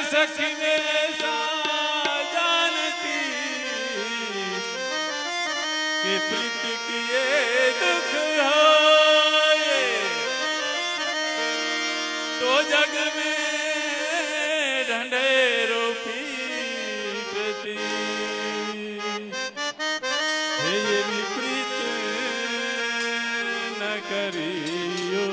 सखी मेरे जानती कि प्रीत की ये दुख है तो जग में ढंढेरो पीटती है ये भी प्रीत न करियो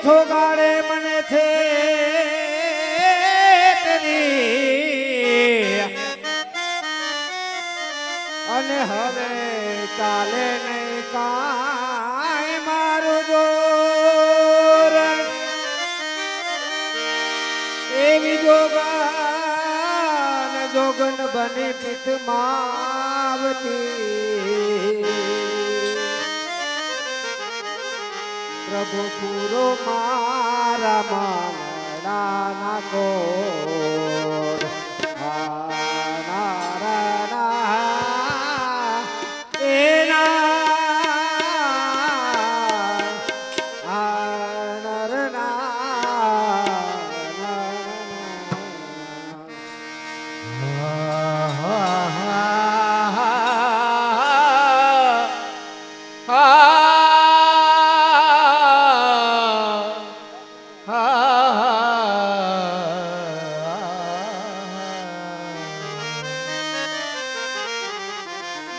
को ગાડે મને છે અને હવે ચાલે નહીં કાંઈ મારું જોર એવી જોગન જોગન બની પિતમાં આવતી પ્રભુ પૂરો મારા માનડા ના કોર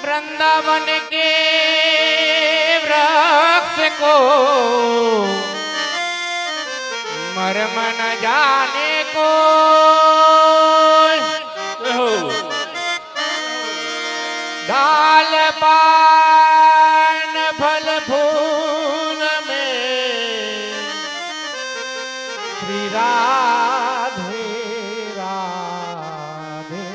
वृंदावन के वृक्ष को मर्म न जाने को डाल पान फल फूल में श्री राधे राधे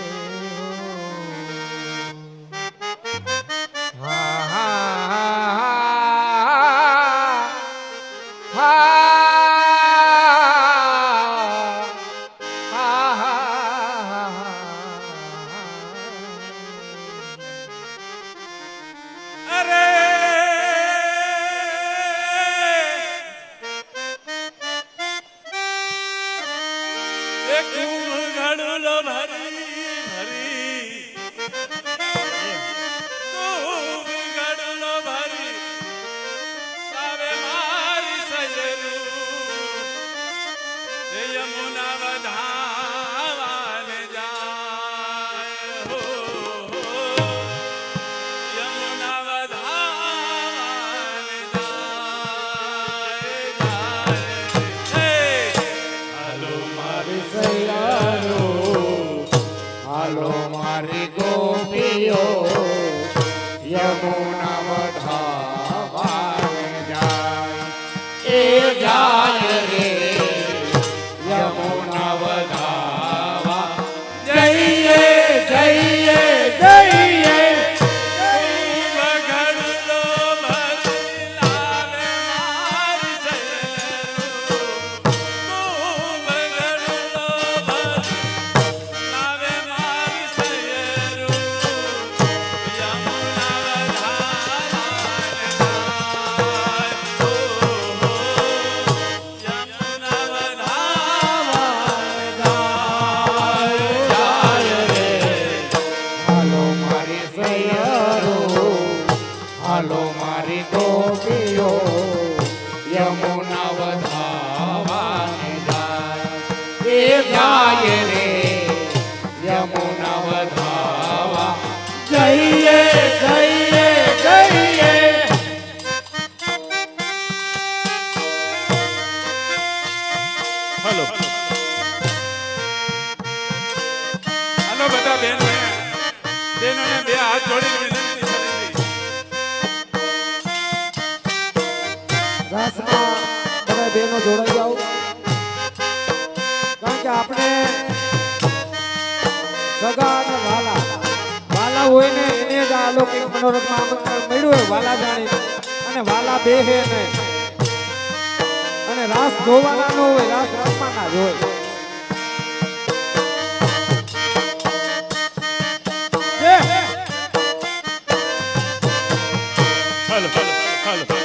યમુના વધાવાને જાય એ જાય રે યમુના વધાવા જઈએ જઈએ જઈએ હાલો મારી ગોપીઓ યમુના વધાવાને જાય એ જાય રે યમુના વધાવા જઈએ જઈએ જઈએ हेलो हेलो बेटा बहन बहनों ने बे हाथ जोड़ी विनती करी રાસમાં બધા બહેનો જોડાઈ જાઓ, કારણ કે આપણે સગા અને વાલા હોય ને એને જ આ અલૌકિક મનોરથમાં આમંત્રણ મળ્યું હોય વાલા જાણી, અને વાલા બેહે ને અને રાસ જોવાના ન હોય, રાસ રમવાના જ હોય. હાલો હાલો હાલો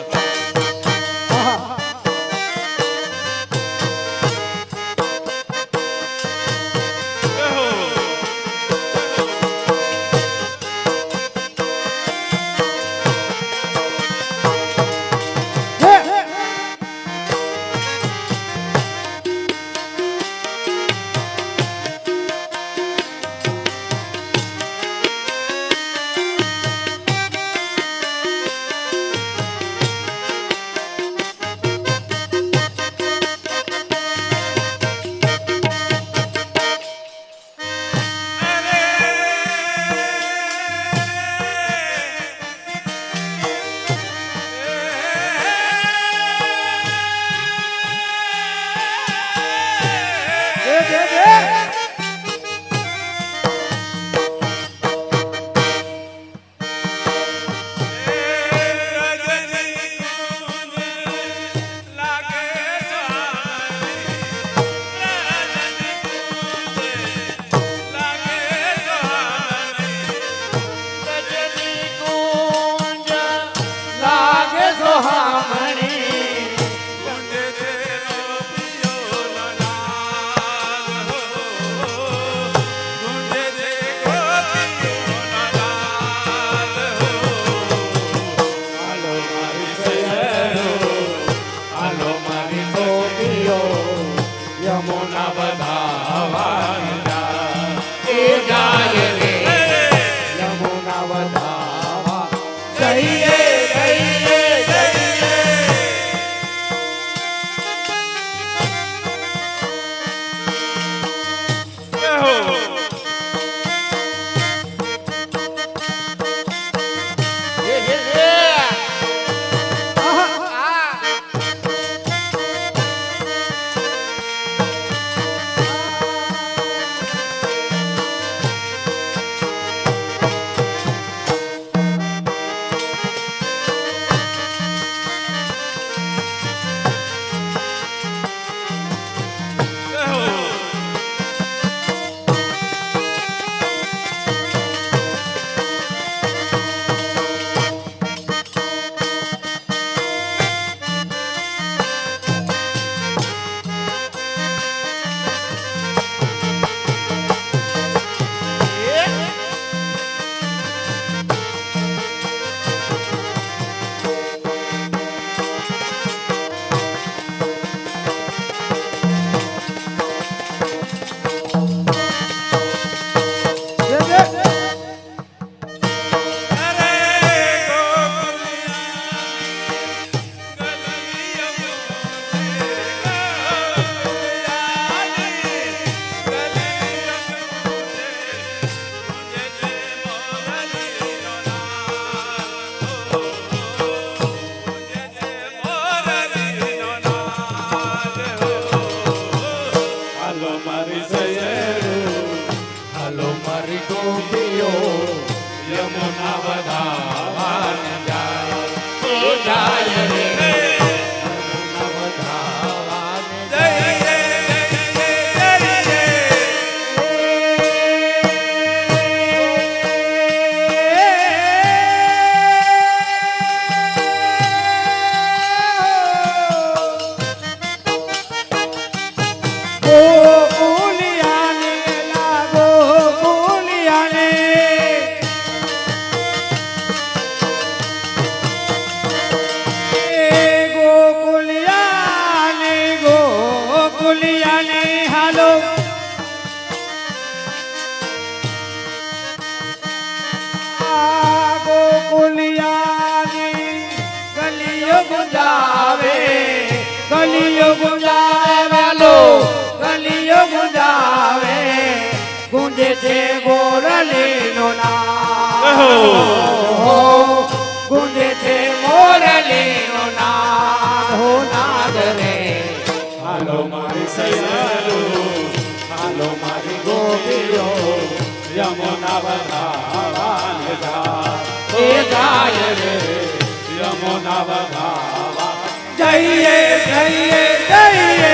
ગલીઓ ગુંજાવે વાલો, ગલીઓ ગુંજાવે, ગુંજે છે મોરલીનો નાદ, ગુંજે છે મોરલીનો નાદ. યમુના વધાવાને જાય એ જાય રે યમુના વધાવા જઈએ જઈએ જઈએ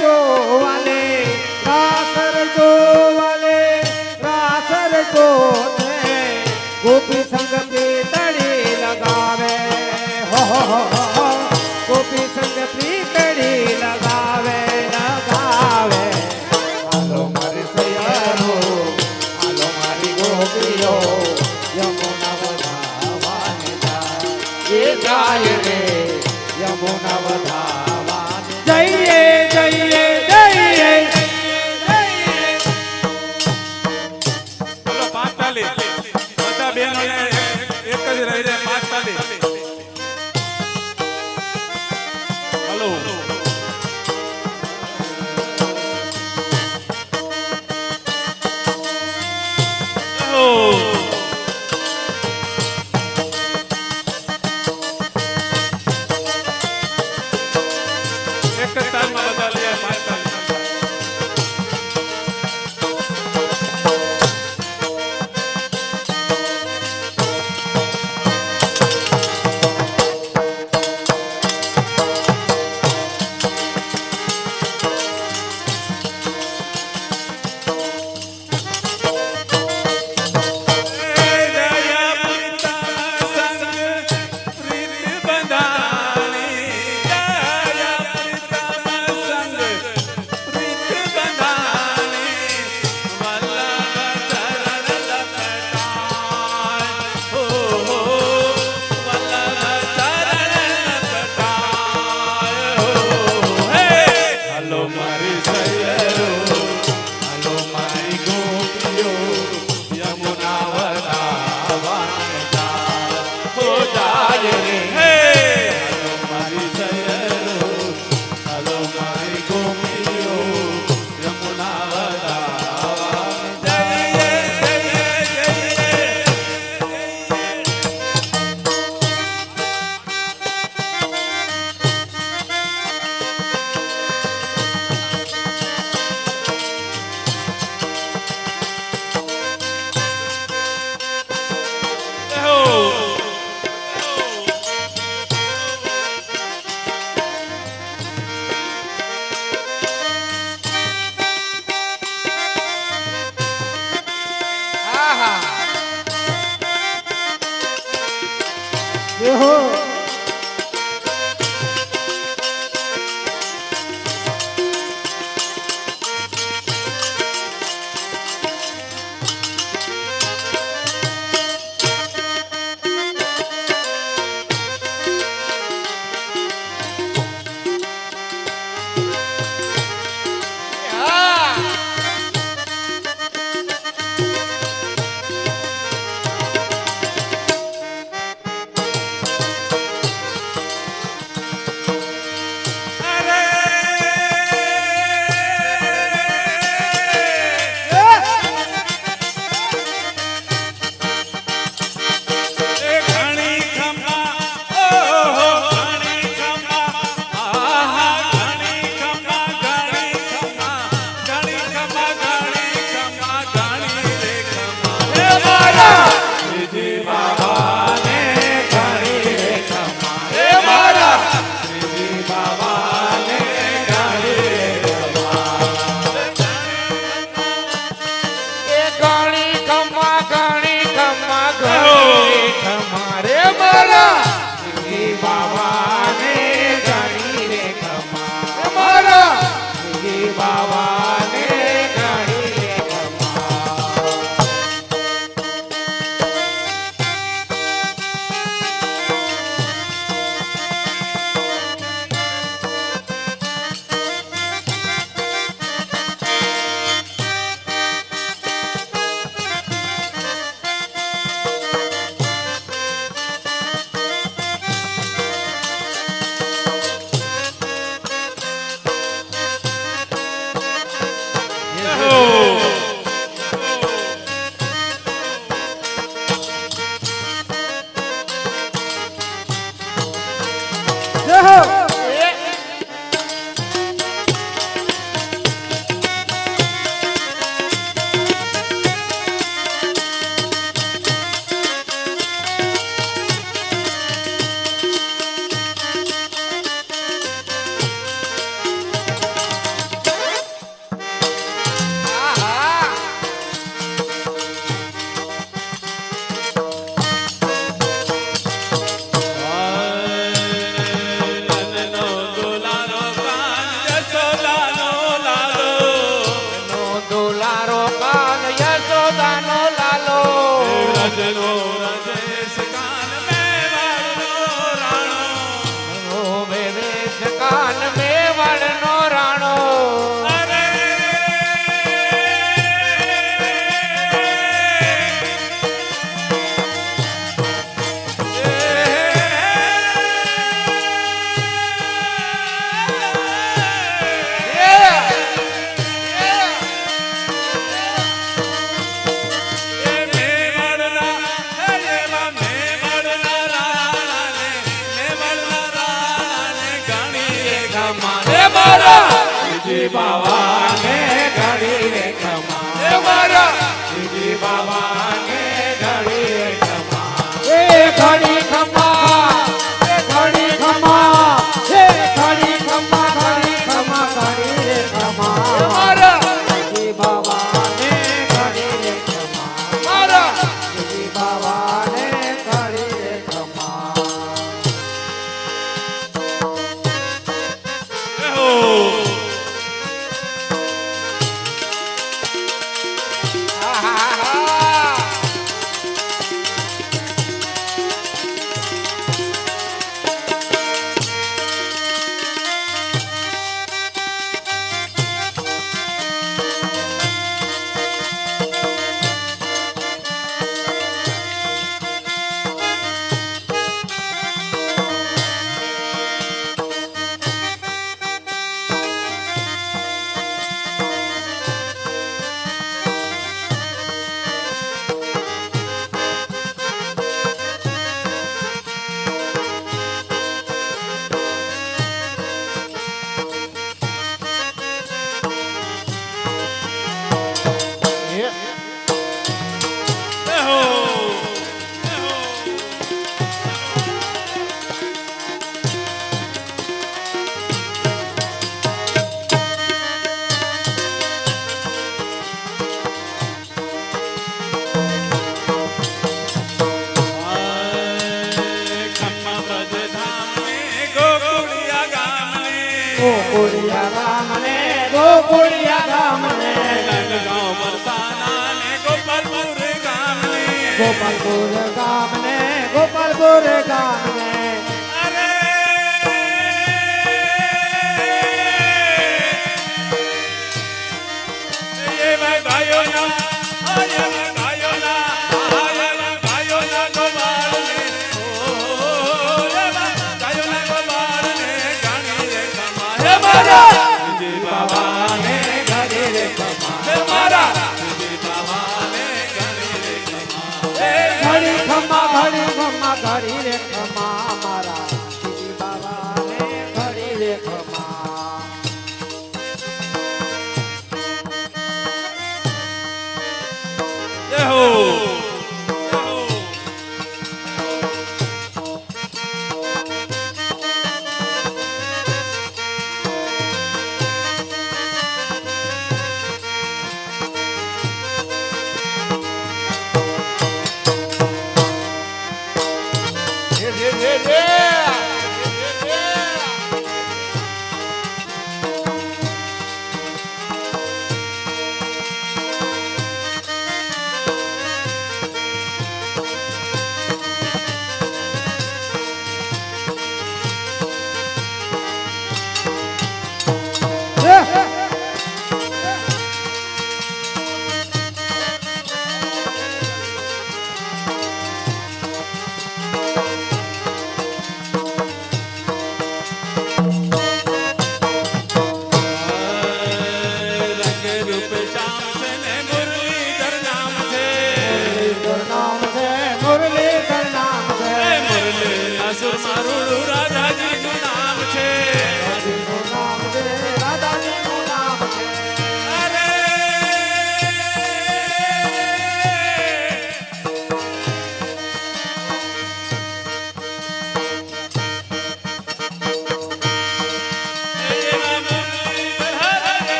જોવાલે રાસર જોવાલે રાસર જોને ગોપી સંગ પ્રીતડી લગાવે હો ગોપી સંગ પ્રીતડી લગાવે લગાવે હાલો મારી સૈયારો હાલો મારી ગોપીઓ યમુના વધાવાને જાય એ જાય રે યમુના વધાવાને જઈએ જઈએ જઈએ બોલો 5 તાલી બધા બહેનોને એક જ રહી જાય 5 તાલી હાલો એક જ તાલમાં બધા લે 5 વ્રજનો રજેશ કાન મેવાડનો રાણો રોવે વેશ કાન મેવાડનો રાણો અરે બાવાને ઘડી રે ખમા મારા બાવાને ઘડી રે ખમા એ ઘડી ખમા એ ઘડી ખમા એ ઘડી ખમા ઘડી ખમા ઘડી રે ખમા મારા જી બાવાને ઘડી રે ખમા મારા જી બાવાને ઘડી રે ખમા ગોકુળિયા ગામને ગોકુળિયા ગામને ગોપાલપુર ગામને ગોપાલપુર ગામને ઘડી ખમા ઘડી રે ખમા મારા જી બાવાને ઘડી રે ખમા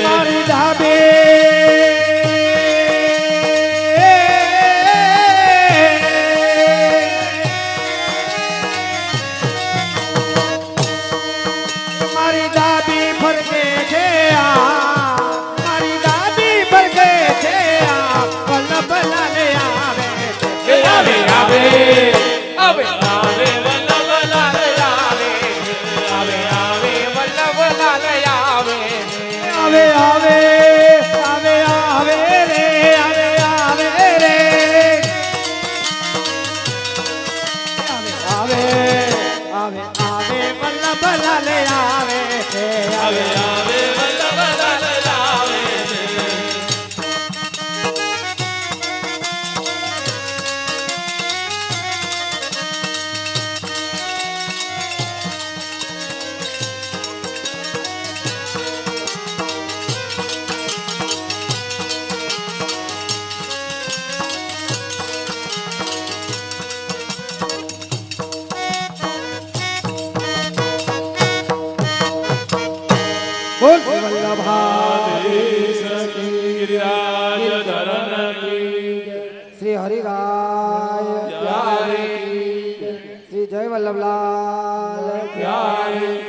મારી ધાબે મારી દાદી ફરકે છે મારી દાદી ફરકે છે વલ્લભ લાલે આવે છે આવે આવે આવે આવે વલ્લભ લાલે આવે આવે આવે વલ્લભ લાલે આવે આવે આવે આવે આવે રે આવે આવે રે આવે આવે આવે આવે વલ્લભ લાલે આવે છે આવે આવે વલ્લભ લાલે આવે છે બોલ વલ્લભાધીશ ગિરિરાજ ધરણ કી શ્રી હરિરાય પ્યારે શ્રી જય વલ્લભલાલ પ્યારે